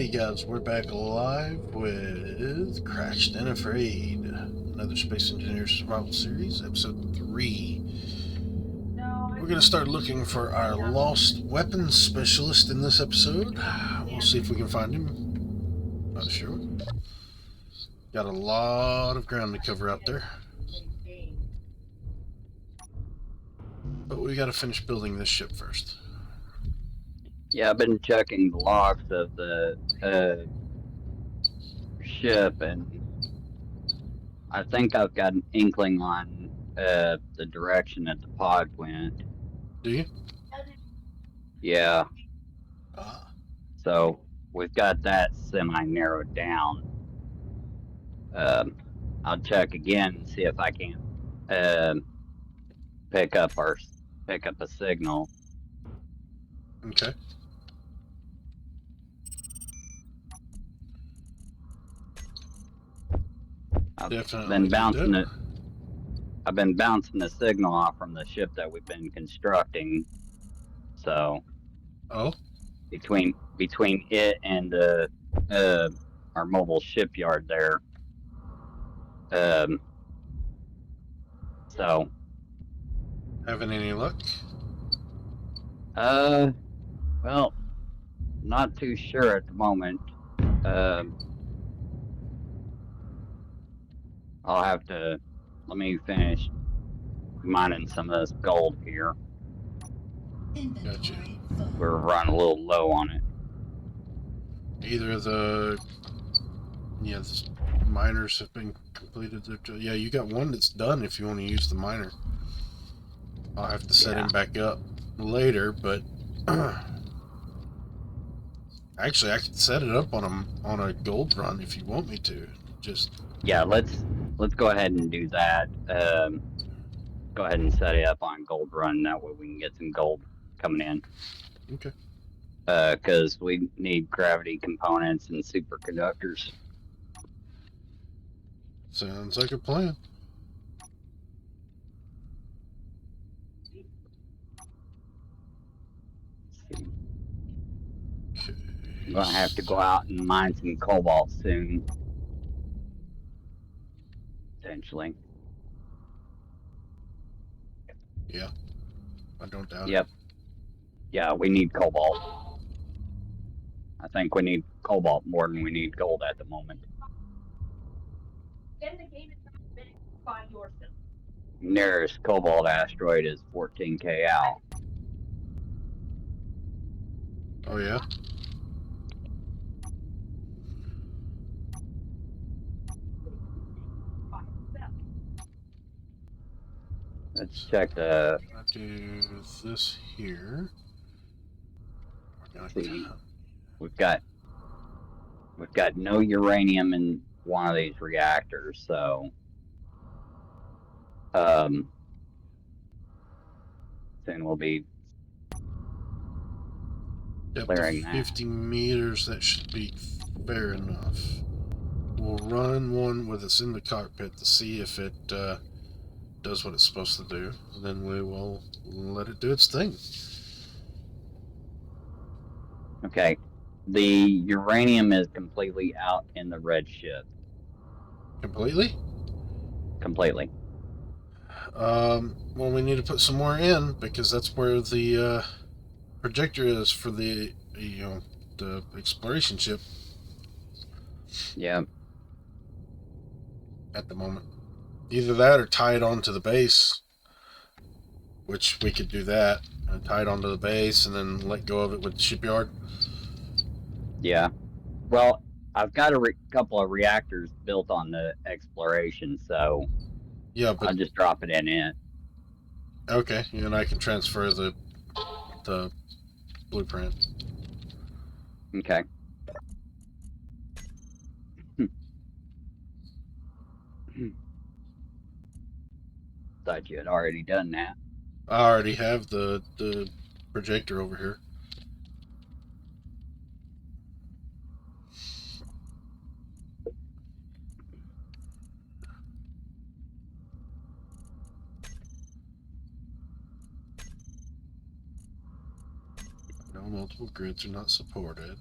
Hey guys, we're back alive with Crashed and Afraid, another Space Engineers Survival Series, Episode 3. We're going to start looking for our lost weapons specialist in this episode. We'll see if we can find him. Not sure. Got a lot of ground to cover out there. But we got to finish building this ship first. Yeah, I've been checking the logs of the ship, and I think I've got an inkling on the direction that the pod went. Do you? Yeah, Ah. so we've got that semi-narrowed down. I'll check again and see if I can pick up a signal. Okay. Definitely do that. I've been bouncing the signal off from the ship that we've been constructing. So, Oh, between it and our mobile shipyard there. So, having any luck? well, not too sure at the moment. I'll have to let me finish mining some of this gold here. Gotcha. We're running a little low on it. Either the miners have been completed. Yeah, you got one that's done if you want to use the miner. I'll have to set him back up later, but actually I could set it up on a gold run if you want me to. Just let's go ahead and do that. Go ahead and set it up on gold run. That way we can get some gold coming in. Okay. Because we need gravity components and superconductors. Sounds like a plan. Okay. I'm gonna have to go out and mine some cobalt soon. Potentially. Yeah. I don't doubt it. Yeah, we need cobalt. I think we need cobalt more than we need gold at the moment. Nearest cobalt asteroid is 14K out. Oh yeah? Let's check the... I'll do this here. See, we've got no uranium in one of these reactors, so soon we'll be clearing that. 50 meters, that should be fair enough. We'll run one with us in the cockpit to see if it does what it's supposed to do. Then we will let it do its thing. Okay. The uranium is completely out in the red ship. Completely? Completely. Well, we need to put some more in because that's where the projector is for the the exploration ship. Yeah. At the moment, either that or tie it onto the base, which we could do that. Tie it onto the base and then let go of it with the shipyard. Yeah. Well, I've got a couple of reactors built on the exploration, so yeah, but I'll just drop it in it. Okay, and I can transfer the blueprint. Okay. Thought you had already done that. I already have the projector over here. No, multiple grids are not supported.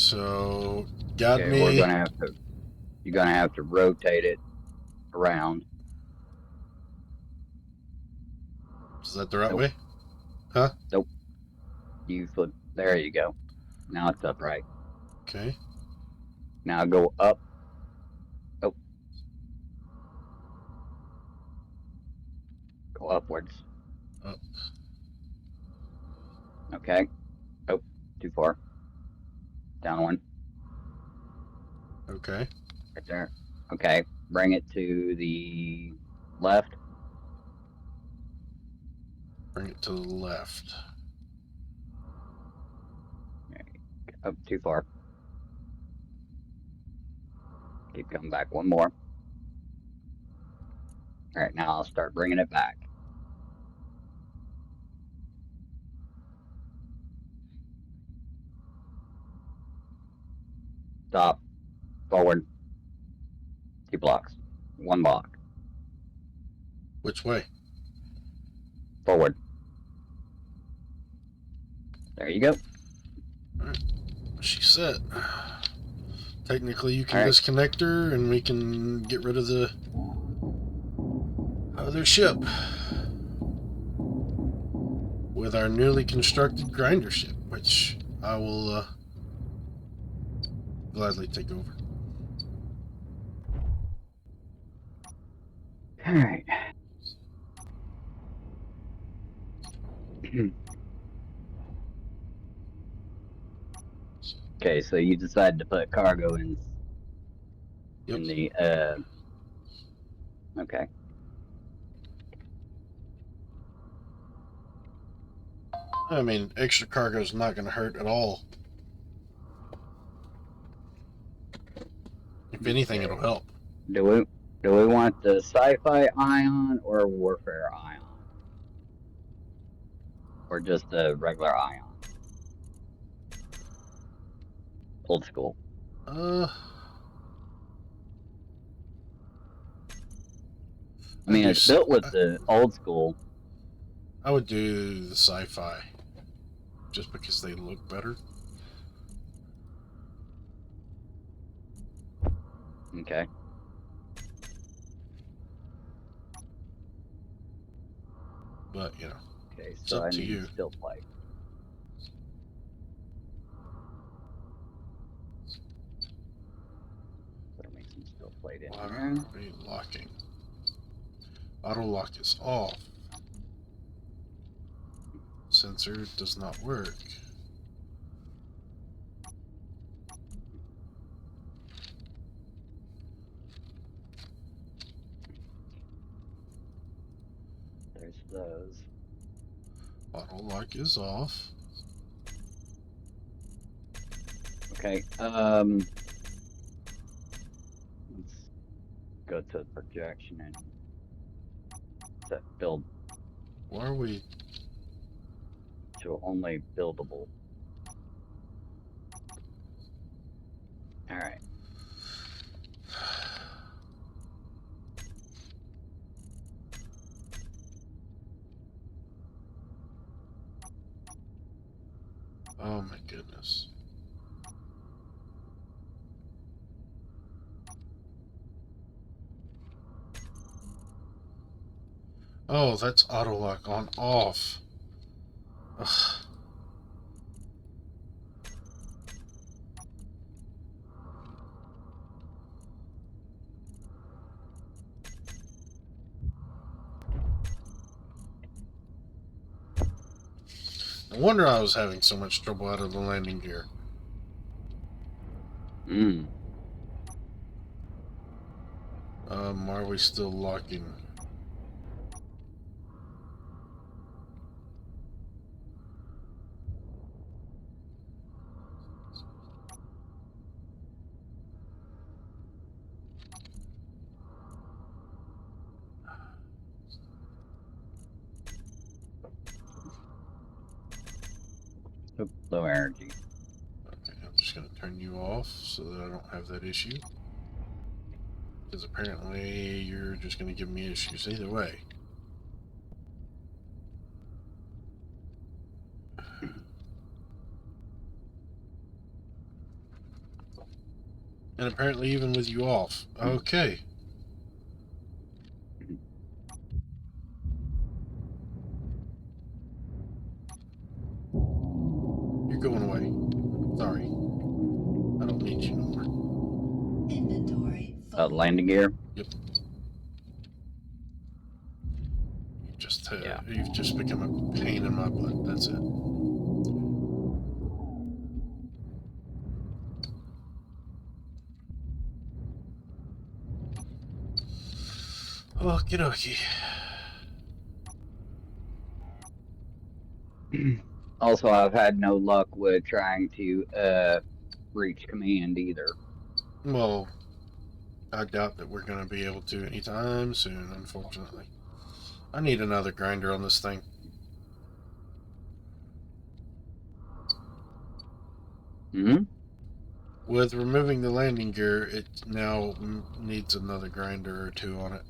So, got Okay, me. we're gonna have to. You're gonna have to rotate it around. Is that the right Nope. way? Huh? Nope. You flip. There you go. Now it's upright. Okay. Now go up. Oh. Go upwards. Up. Okay. Oh, too far. Down one. Okay. Right there. Okay. Bring it to the left. Bring it to the left. Oh, too far. Keep coming back. One more. All right, now I'll start bringing it back. Stop. Forward. 2 blocks. 1 block. Which way? Forward. There you go. Alright. She said. Technically, you can All right. disconnect her and we can get rid of the other ship with our newly constructed grinder ship, which I will gladly take over. All right. Okay, so you decided to put cargo in. Yep. In the Okay. I mean, extra cargo is not going to hurt at all. If anything, it'll help. Do we want the sci-fi ion or warfare ion? Or just the regular ion? Old school. I mean, it's built with the old school. I would do the sci-fi, just because they look better. Okay. But, you know, okay, it's so up I to need you. still plate. Better make some still plate in Why there. are we locking? Auto lock is off. Sensor does not work. There's those. Auto lock is off. Okay, let's go to projection and set build Why are we? to only buildable. All right. Oh my goodness. Oh, that's auto lock on off. Ugh. No wonder I was having so much trouble out of the landing gear. Are we still locking? Low energy. Okay, I'm just going to turn you off so that I don't have that issue. Because apparently you're just going to give me issues either way. And apparently even with you off. Okay. You're going away. Sorry. I don't need you no more. Inventory Landing gear? Yep. Yeah. You've just become a pain in my butt. That's it. Okie dokie. Also, I've had no luck with trying to reach command either. Well, I doubt that we're going to be able to anytime soon, unfortunately. I need another grinder on this thing. Hmm? With removing the landing gear, it now needs another grinder or two on it.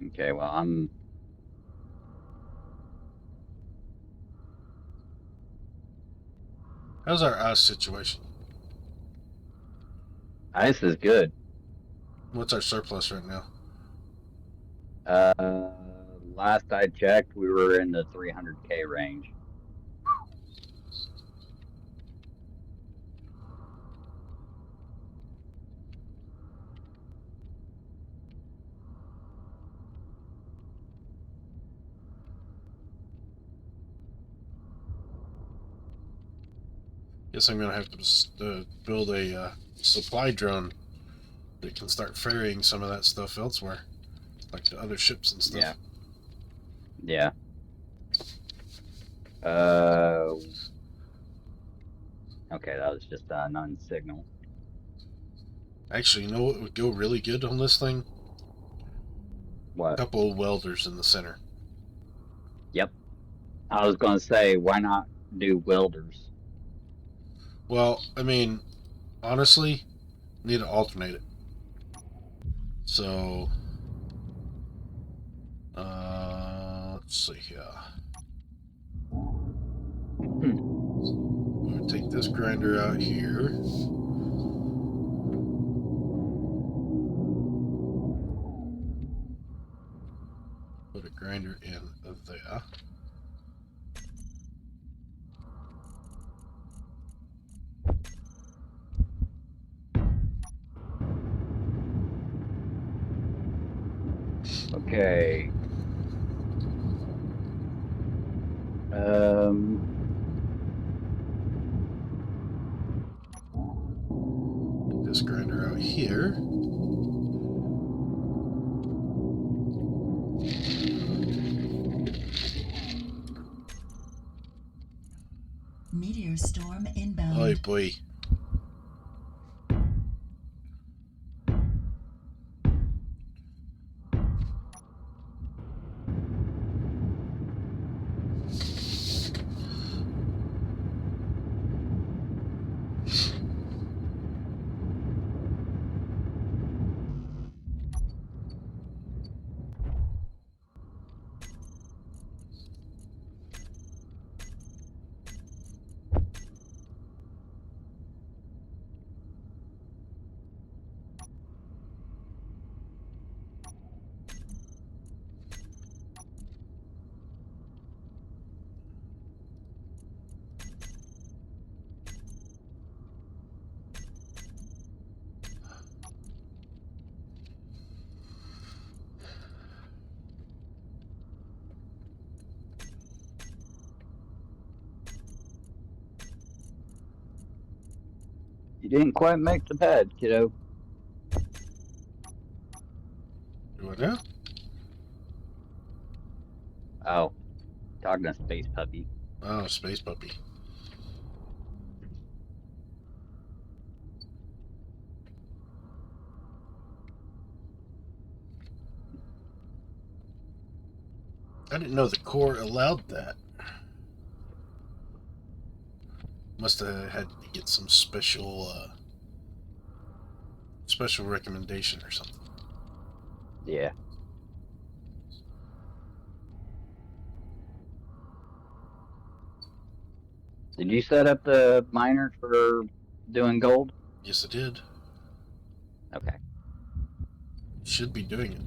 Okay, well, I'm... How's our ice situation? Ice is good. What's our surplus right now? Last I checked, we were in the 300K range. Guess I'm going to have to build a supply drone that can start ferrying some of that stuff elsewhere, like to other ships and stuff. Yeah. Okay, that was just a non-signal. Actually, you know what would go really good on this thing? What? A couple of welders in the center. Yep. I was going to say, why not do welders? Well, I mean, honestly, need to alternate it. So, let's see here. I'm going to take this grinder out here. Put a grinder in there. Okay. Put this grinder out here. Meteor storm inbound. Oh boy. You didn't quite make the pad, kiddo. Do what now? Oh, talking to Space Puppy. Oh, Space Puppy. I didn't know the Corps allowed that. Must have had to get some special recommendation or something. Yeah. Did you set up the miner for doing gold? Yes, I did. Okay. Should be doing it.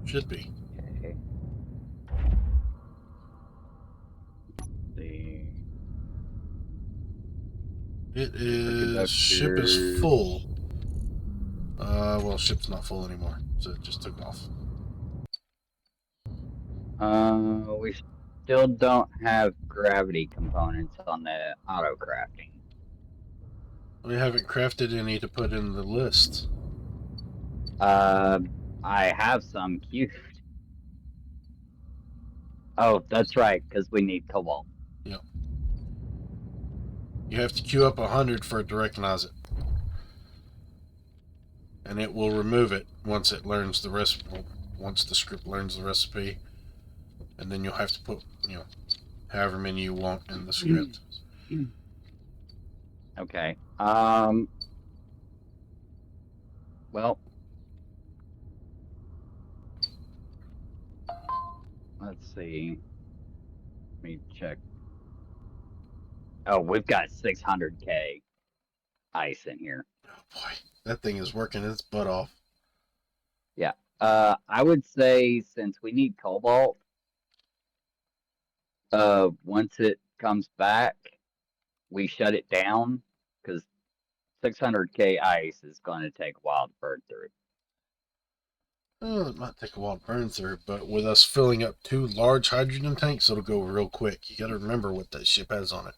Should be. Okay. See. It is. Ship is full. Well, ship's not full anymore, so it just took off. We still don't have gravity components on the auto crafting. We haven't crafted any to put in the list. I have some queued. Oh, that's right, because we need cobalt. Yep. You have to queue up 100 for it to recognize it. And it will remove it once it learns the recipe. Once the script learns the recipe. And then you'll have to put, however many you want in the script. Okay. Well, let's see. Let me check. Oh, we've got 600k ice in here. Oh boy, that thing is working its butt off. Yeah. I would say since we need cobalt, once it comes back, we shut it down because 600k ice is going to take a while to burn through. Oh, it might take a while to burn through, but with us filling up 2 large hydrogen tanks, it'll go real quick. You gotta remember what that ship has on it.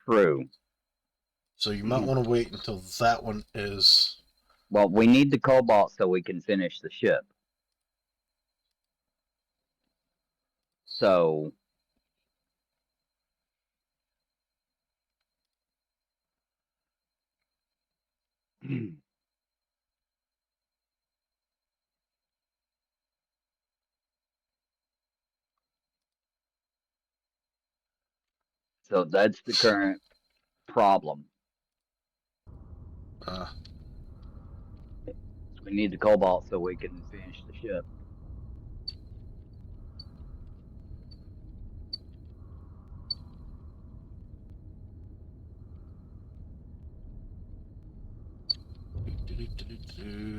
True. So you might want to wait until that one is... Well, we need the cobalt so we can finish the ship. So... So that's the current problem. We need the cobalt so we can finish the ship.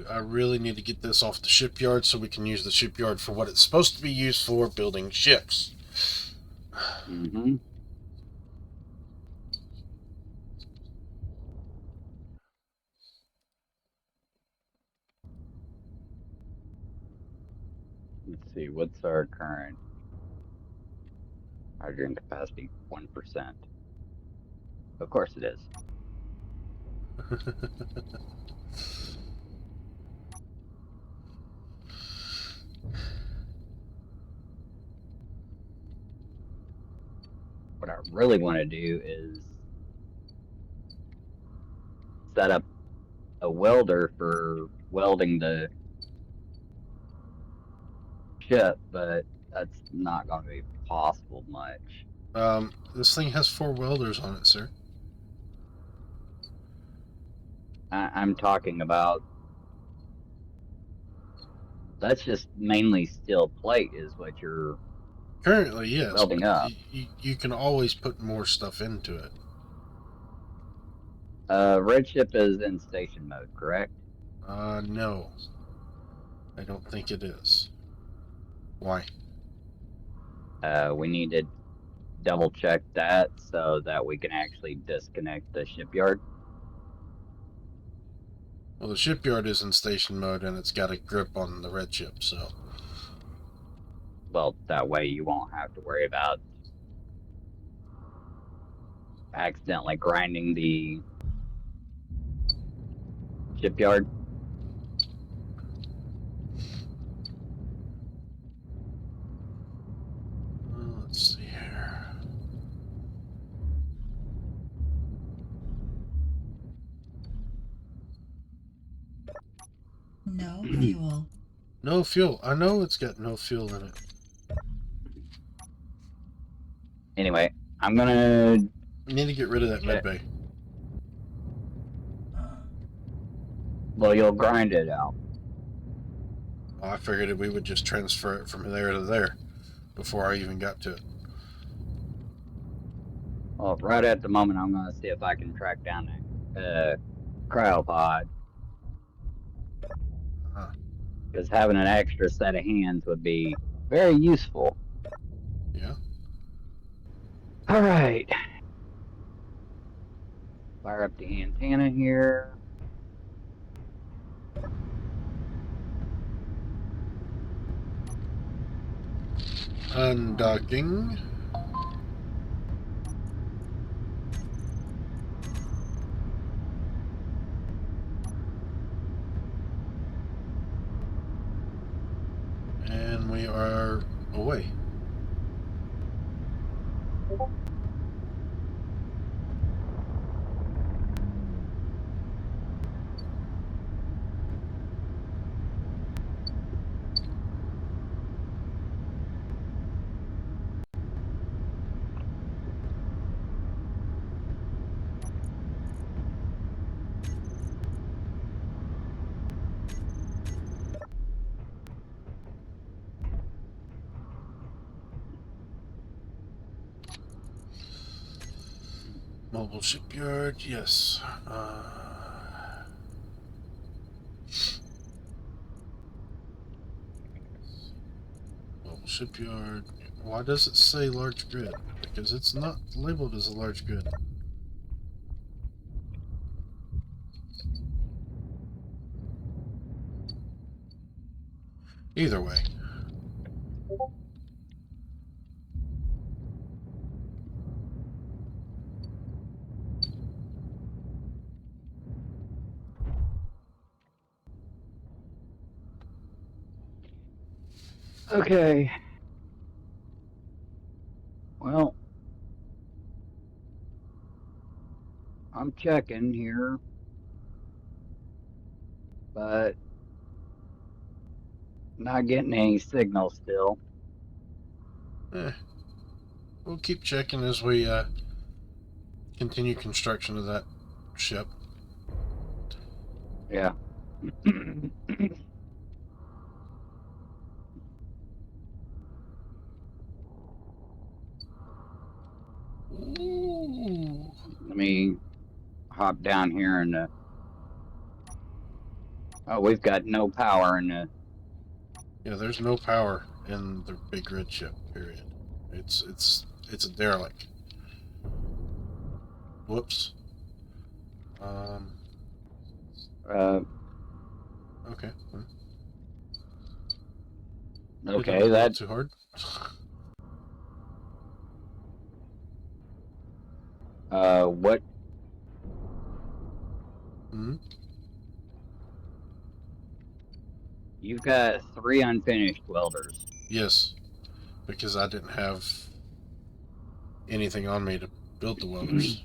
I really need to get this off the shipyard so we can use the shipyard for what it's supposed to be used for, building ships. Mm-hmm. Let's see, what's our current hydrogen capacity? 1%. Of course it is. What I really want to do is set up a welder for welding the ship, but that's not going to be possible much. This thing has 4 welders on it, sir. I'm talking about... That's just mainly steel plate is what you're... Currently, yes. Welding up. You can always put more stuff into it. Red ship is in station mode, correct? No. I don't think it is. Why? We need to double check that so that we can actually disconnect the shipyard. Well, the shipyard is in station mode and it's got a grip on the red ship, so... Well, that way you won't have to worry about accidentally grinding the shipyard. Let's see here. No fuel. No fuel. I know it's got no fuel in it. Anyway, I'm gonna... We need to get rid of that medbay. Well, you'll grind it out. I figured we would just transfer it from there to there before I even got to it. Well, right at the moment, I'm going to see if I can track down that cryopod. Because having an extra set of hands would be very useful. Yeah. All right. Fire up the antenna here. Undocking. And we are away. Mobile shipyard, yes. Mobile shipyard. Why does it say large grid? Because it's not labeled as a large grid. Either way. Okay. Well, I'm checking here, but not getting any signal still. We'll keep checking as we continue construction of that ship. Yeah. Ooh. Let me hop down here and oh, we've got no power in the. Yeah, there's no power in the big red ship. Period. It's a derelict. Whoops. Okay. Okay, that's too hard. what? Hmm. You've got 3 unfinished welders. Yes, because I didn't have anything on me to build the welders.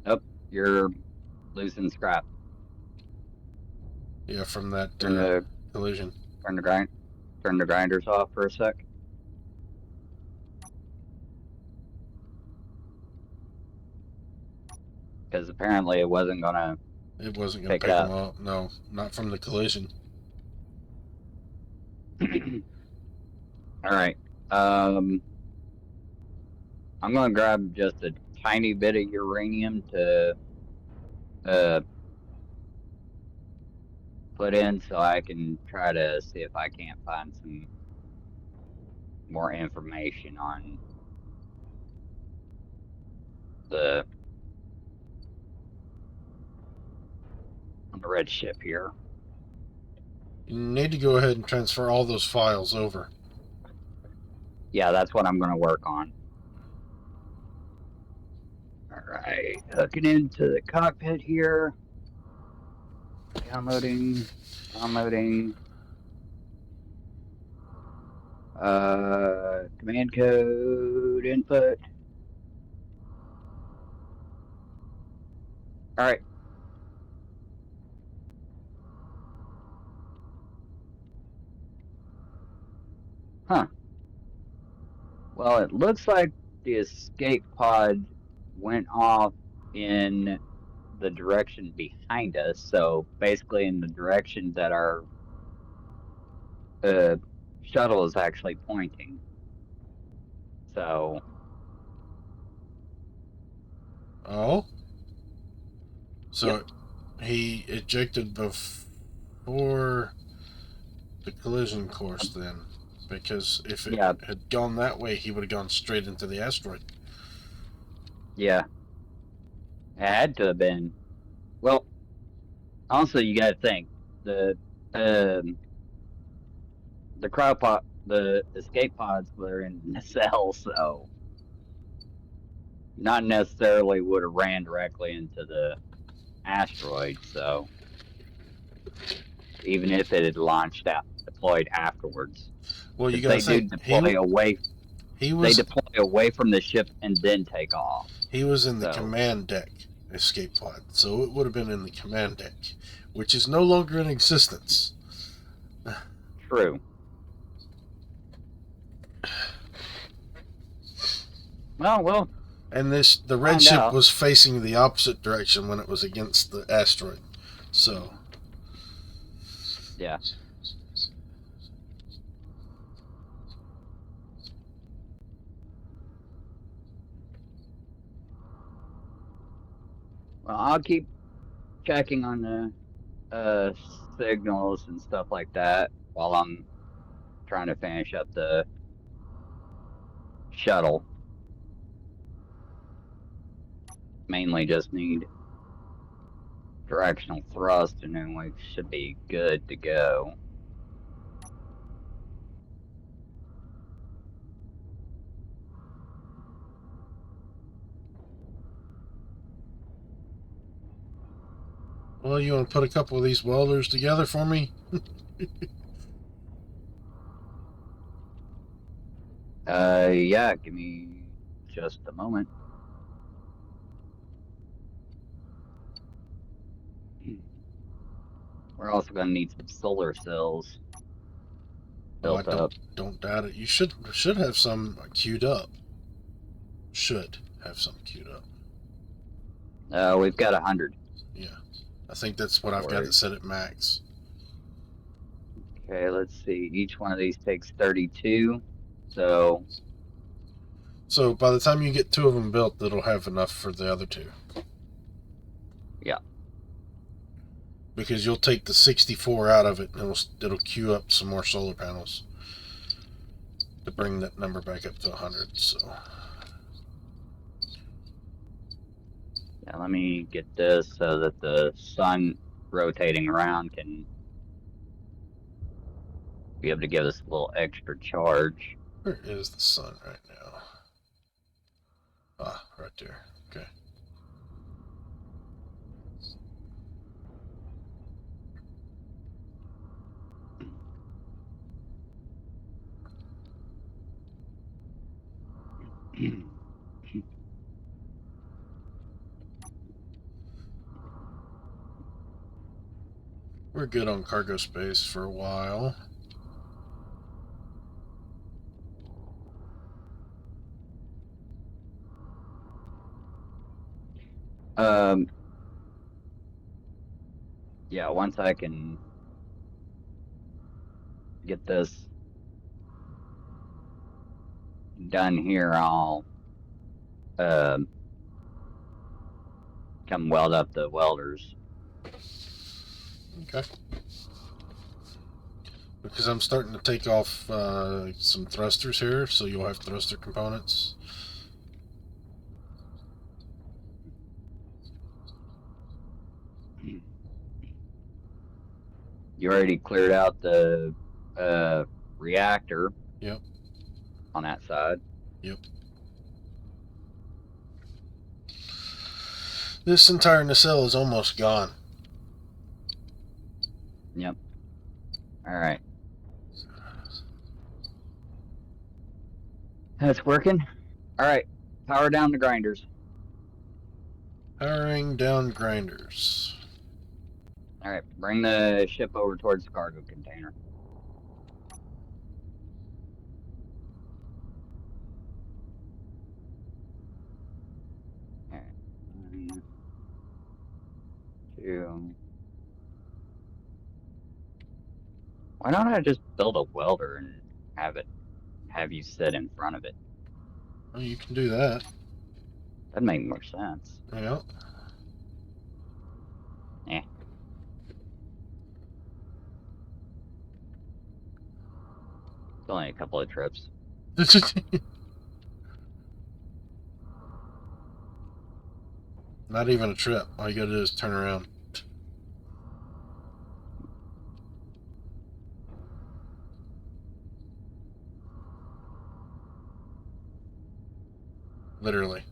Oh, you're losing scrap. Yeah, from that collision. Turn the grinders off for a sec. Because apparently it wasn't gonna. It wasn't going to pick them up. No, not from the collision. All right. I'm gonna grab just a tiny bit of uranium to put in so I can try to see if I can't find some more information on the red ship here. You need to go ahead and transfer all those files over. Yeah, that's what I'm going to work on. All right, hooking into the cockpit here. Downloading. Command code input. All right. Huh. Well, it looks like the escape pod went off in the direction behind us. So basically in the direction that our shuttle is actually pointing. So, Oh? So Yep. he ejected before the collision course then. Because if it Yeah. had gone that way, he would have gone straight into the asteroid. yeah, it had to have been. Well, also you got to think um, the cryopod, the escape pods were in nacelle, so not necessarily would have ran directly into the asteroid. So even if it had launched out, deployed afterwards, Well, you because got to they do think deploy away. he They was deploy away from the ship and then take off. he was in the So command deck escape pod, so it would have been in the command deck, which is no longer in existence. true. Well, And the red find ship out. was facing the opposite direction when it was against the asteroid. So Yeah. Well, I'll keep checking on the signals and stuff like that while I'm trying to finish up the shuttle. Mainly just need directional thrust and then we should be good to go. well, you want to put a couple of these welders together for me? Yeah, give me just a moment. We're also gonna need some solar cells Oh, I built up. don't doubt it. You should have some queued up. Should have some queued up. We've got 100. Yeah, I think that's what No I've got it worries. set at max. Okay, let's see. Each one of these takes 32. So So by the time you get 2 of them built, it'll have enough for the other 2. yeah. Because you'll take the 64 out of it, and it'll queue up some more solar panels to bring that number back up to 100. So Yeah, let me get this so that the sun rotating around can be able to give us a little extra charge. where is the sun right now? Ah, right there. Okay. We're good on cargo space for a while. um, yeah, once I can get this done here, I'll come weld up the welders. Okay. Because I'm starting to take off some thrusters here, so you'll have thruster components. You already cleared out the reactor. Yep. On that side. Yep. This entire nacelle is almost gone. Yep. All right. That's working. All right. Power down the grinders. Powering down grinders. All right. Bring the ship over towards the cargo container. All right. 1, 2. Why don't I just build a welder and have you sit in front of it? Well, you can do that. That'd make more sense. Yeah. Yeah. It's only a couple of trips. Not even a trip. All you gotta do is turn around. Literally.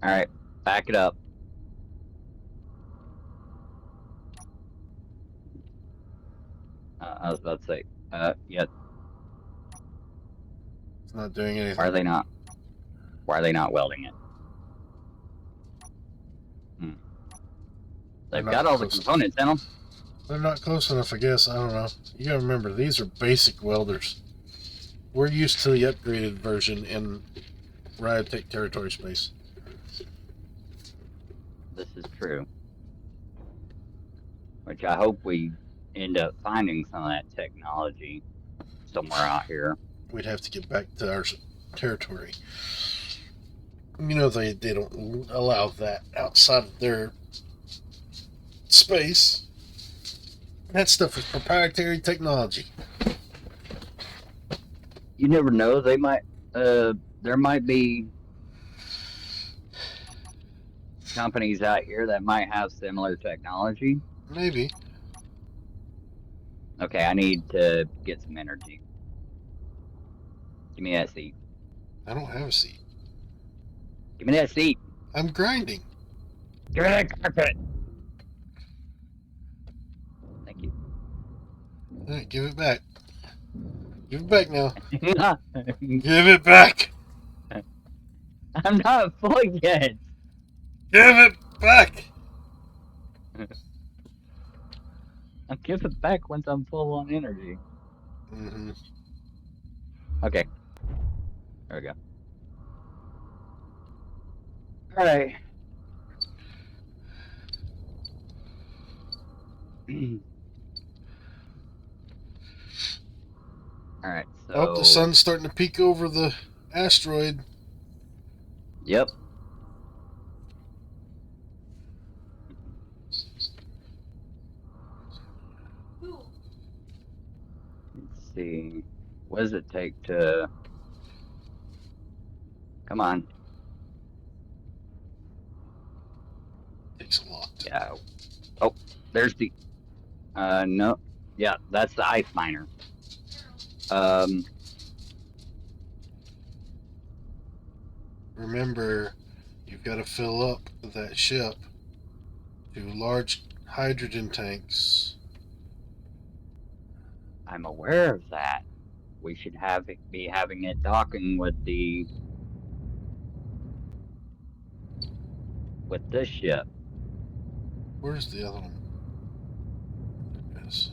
All right, back it up. I was about to say, yeah. It's not doing anything. Why are they not? Why are they not welding it? They've got all the components in them. They're not close enough, I guess. I don't know. You gotta remember, these are basic welders. We're used to the upgraded version in Riotech Territory Space. This is true. Which I hope we end up finding some of that technology somewhere out here. We'd have to get back to our territory. You know, they don't allow that outside of their space. That stuff is proprietary technology. You never know. They might. There might be companies out here that might have similar technology. Maybe. Okay, I need to get some energy. Give me that seat. I don't have a seat. Give me that seat. I'm grinding. Give me that carpet. Thank you. All right, give it back. Give it back now. Give it back. I'm not full yet. Give it back. I'll give it back once I'm full on energy. Mm-hmm. Okay. There we go. All right. All right. So. Oh, the sun's starting to peek over the asteroid. Yep. Let's see. What does it take to... Come on. Takes a lot. Yeah. Oh, there's the... no. Yeah, that's the ice miner. Remember, you've got to fill up that ship to large hydrogen tanks. I'm aware of that. We should be having it docking with this ship. Where's the other one? Yes.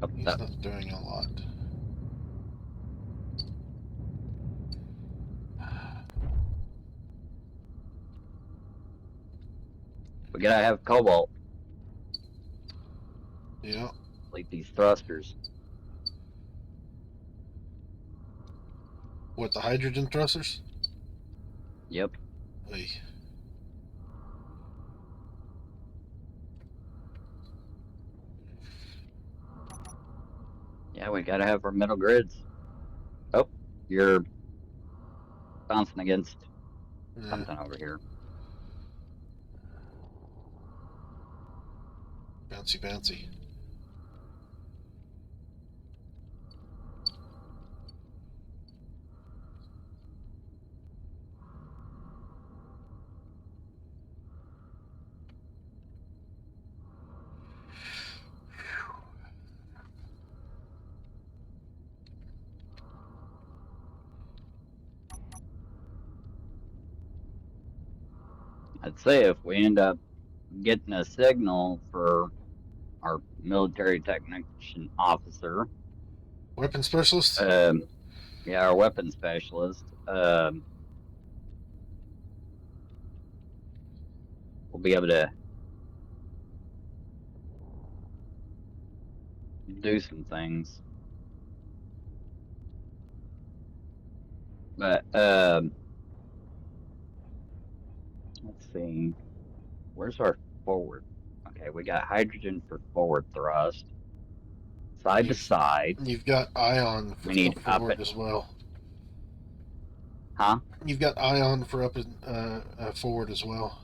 Oh, He's not doing a lot. we gotta have cobalt. Yeah. Like these thrusters. What, the hydrogen thrusters? Yep. Oy. Yeah, we gotta have our metal grids. Oh, you're bouncing against something over here. Bouncy, bouncy. I'd say if we end up getting a signal for our military technician officer. Weapon specialist? Yeah, our weapons specialist. We'll be able to do some things. But let's see. Where's our forward? Okay, we got hydrogen for forward thrust. Side to side. You've got ion for We need up forward it. as well. Huh? You've got ion for up and forward as well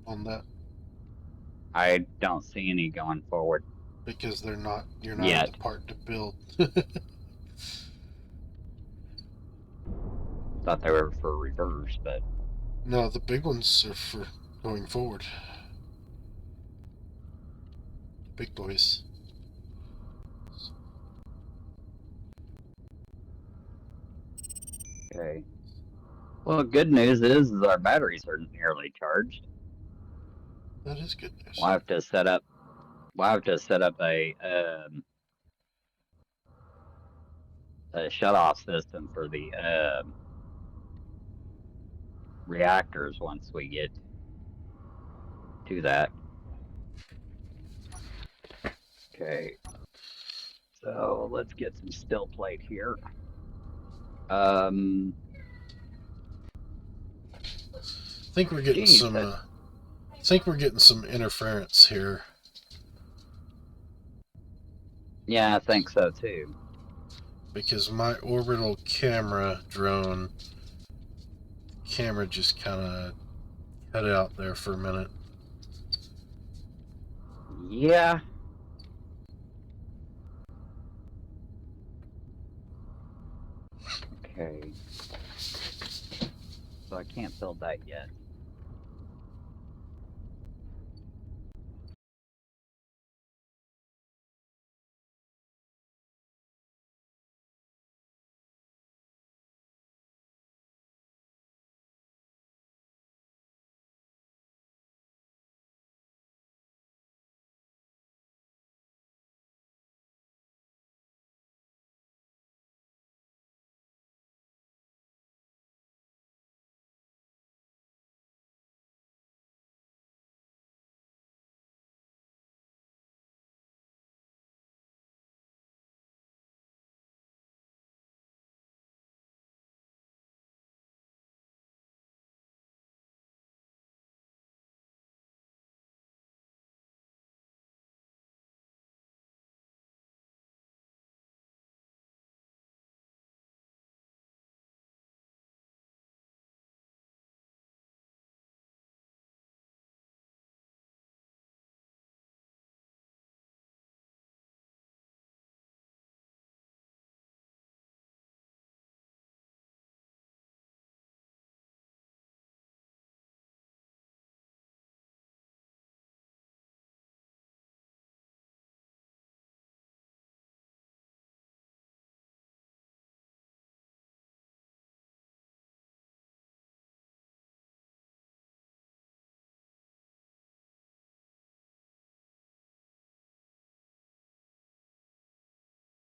on that I don't see any going forward. because they're not. You're not Yet. at the part to build. Thought they were for reverse, but No, the big ones are for going forward. Big boys. okay. Well, good news is our batteries are nearly charged. That is good news. We'll have to set up. We'll have to set up a shut-off system for the reactors once we get to that. Okay. So let's get some still plate here. I think we're getting Geez, some. I think we're getting some interference here. Yeah, I think so too. Because my orbital camera drone just kind of cut out there for a minute. Yeah. Okay. So I can't build that yet.